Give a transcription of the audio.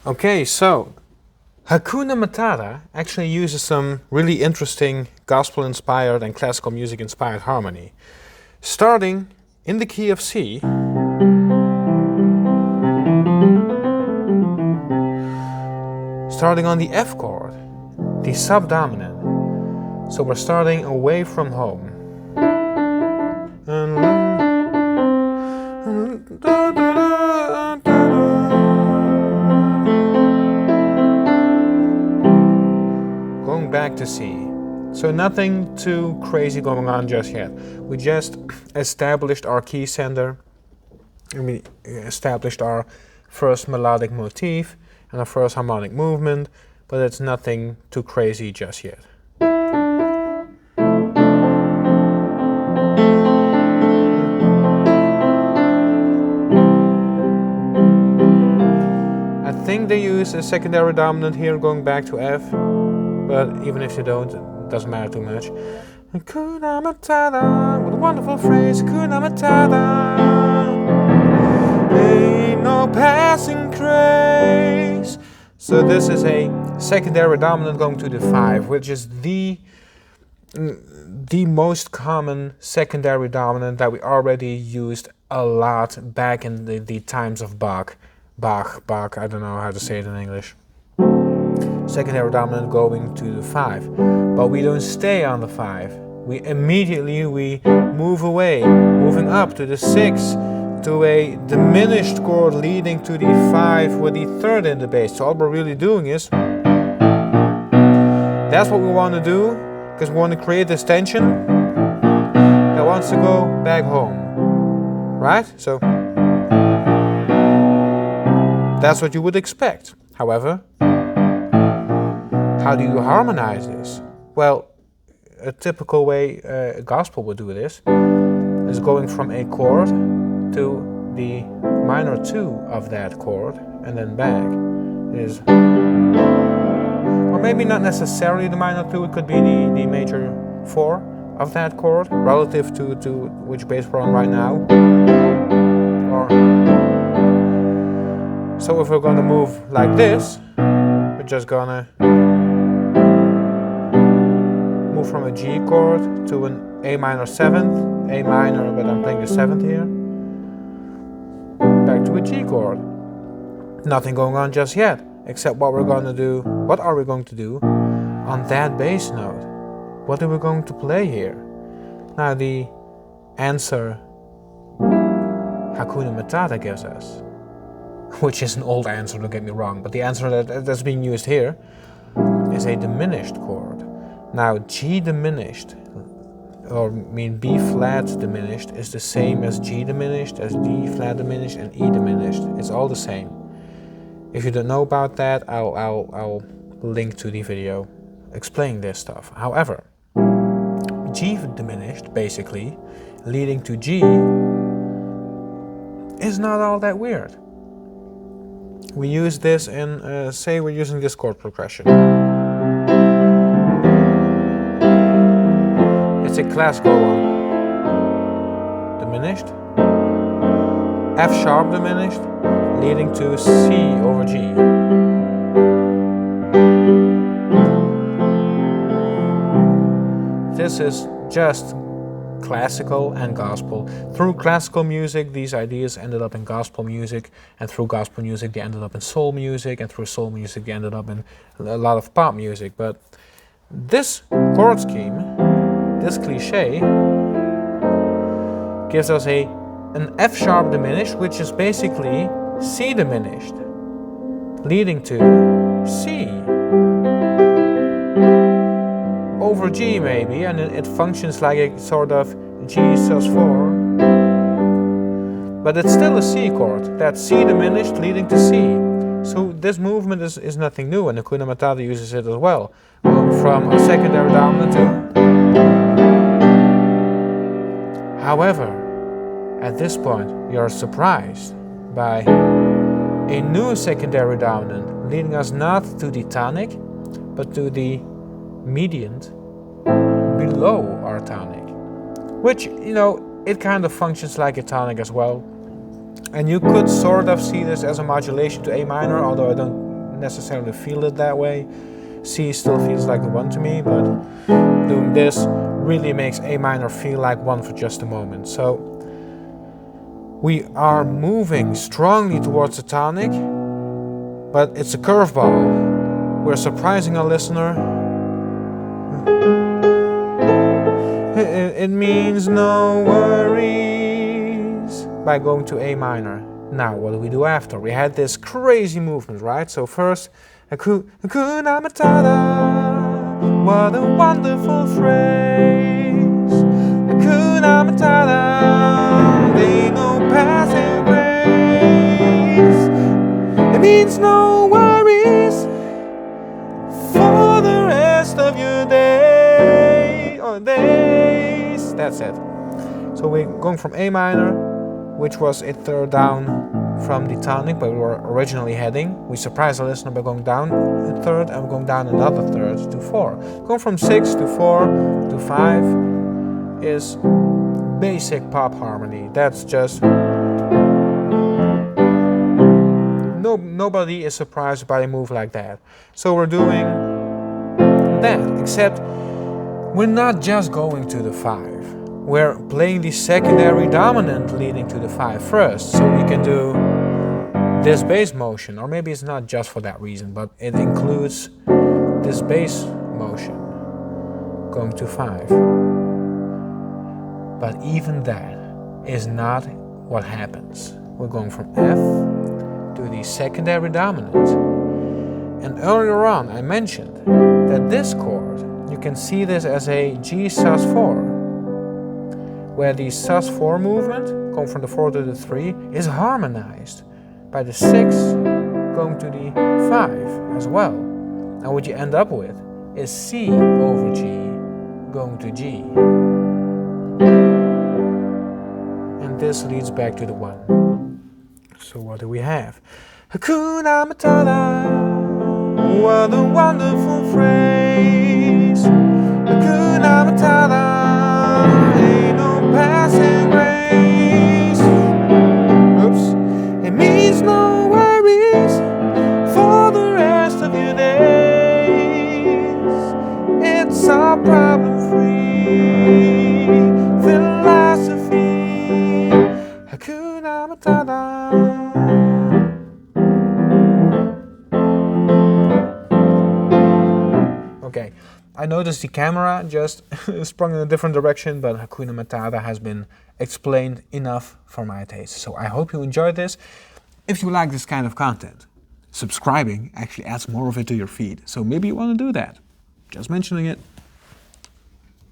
Okay, so Hakuna Matata actually uses some really interesting gospel-inspired and classical music-inspired harmony. Starting in the key of C, starting on the F chord, the subdominant. So we're starting away from home. Going back to C. So nothing too crazy going on just yet. We just established our key center, and we established our first melodic motif and our first harmonic movement, but it's nothing too crazy just yet. I think they use a secondary dominant here going back to F, but even if you don't, it doesn't matter too much. Hakuna Matata, what a wonderful phrase, Hakuna Matata. Ain't no passing craze. So this is a secondary dominant going to the 5, which is the most common secondary dominant that we already used a lot back in the times of Bach, I don't know how to say it in English. Secondary dominant going to the 5, but we don't stay on the 5. We immediately move away, moving up to the 6, to a diminished chord leading to the 5 with the 3rd in the bass. So all we're really doing is, that's what we want to do, because we want to create this tension that wants to go back home, right? So that's what you would expect. However, how do you harmonize this? Well, a typical way a gospel would do this is going from a chord to the minor 2 of that chord and then back. Or maybe not necessarily the minor 2, it could be the major 4 of that chord relative to which bass we're on right now. So if we're gonna move like this, we're just gonna move from a G chord to an A minor 7th, A minor, but I'm playing the 7th here, back to a G chord. Nothing going on just yet, except what are we going to do on that bass note? What are we going to play here? Now the answer Hakuna Matata gives us, which is an old answer, don't get me wrong, but the answer that's being used here is a diminished chord. Now G diminished, or B flat diminished, is the same as G diminished, as D flat diminished, and E diminished. It's all the same. If you don't know about that, I'll link to the video explaining this stuff. However, G diminished, basically, leading to G, is not all that weird. We use this in, say we're using this chord progression. It's a classical one. Diminished. F sharp diminished, leading to C over G. This is just classical and gospel. Through classical music, these ideas ended up in gospel music, and through gospel music, they ended up in soul music, and through soul music, they ended up in a lot of pop music. But this chord scheme, this cliche, gives us an F sharp diminished, which is basically C diminished, leading to C over G maybe, and it functions like a sort of G sus4, but it's still a C chord. That's C diminished leading to C. So this movement is nothing new, and Hakuna Matata uses it as well, from a secondary dominant to. However, at this point, we are surprised by a new secondary dominant leading us not to the tonic, but to the median below our tonic, which, it kind of functions like a tonic as well. And you could sort of see this as a modulation to A minor, although I don't necessarily feel it that way. C still feels like the 1 to me, but doing this really makes A minor feel like 1 for just a moment. So we are moving strongly towards the tonic, but it's a curveball. We're surprising our listener. It means no worries by going to A minor. Now, what do we do after? We had this crazy movement, right? So first, Hakuna Matata, what a wonderful phrase. Hakuna Matata, ain't no passing grace. It means no worries for the rest of your day or days. That's it. So we're going from A minor, which was a third down from the tonic, but we were originally heading. We surprised the listener by going down a third and going down another third to 4. Going from 6 to 4 to 5 is basic pop harmony. That's just... nobody is surprised by a move like that. So we're doing that, except we're not just going to the 5. We're playing the secondary dominant leading to the 5 first, so we can do this bass motion, or maybe it's not just for that reason, but it includes this bass motion going to 5. But even that is not what happens. We're going from F to the secondary dominant. And earlier on I mentioned that this chord, you can see this as a G sus4, where the sus4 movement, going from the 4 to the 3, is harmonized by the 6 going to the 5 as well. And what you end up with is C over G going to G. And this leads back to the 1. So what do we have? Hakuna Matata, what a wonderful phrase. Hakuna Matata, ain't no passing grace. Oops. It means no worries for the rest of your days. It's a problem-free philosophy. Hakuna Matata. Okay, I noticed the camera just sprung in a different direction, but Hakuna Matata has been explained enough for my taste. So I hope you enjoyed this. If you like this kind of content, subscribing actually adds more of it to your feed. So maybe you want to do that. Just mentioning it.